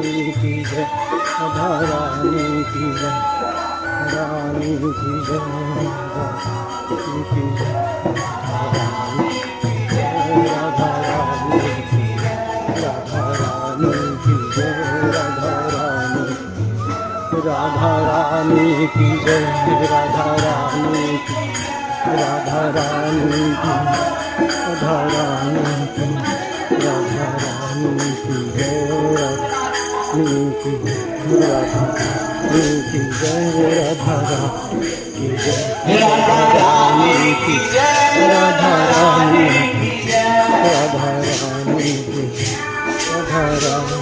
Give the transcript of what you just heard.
रानी की जय, राधा रानी की जय, रानी की जय, रानी की जय, राधा रानी की जय, राधा रानी की जय, राधा रानी, राधा रानी की जय, राधा रानी की, राधा रानी की, राधा रानी की, राधा रानी की जय, रानी की, राधा रानी की जय, राधा रानी की जय, राधा रानी की, राधा रानी की, राधा रानी की, राधा रानी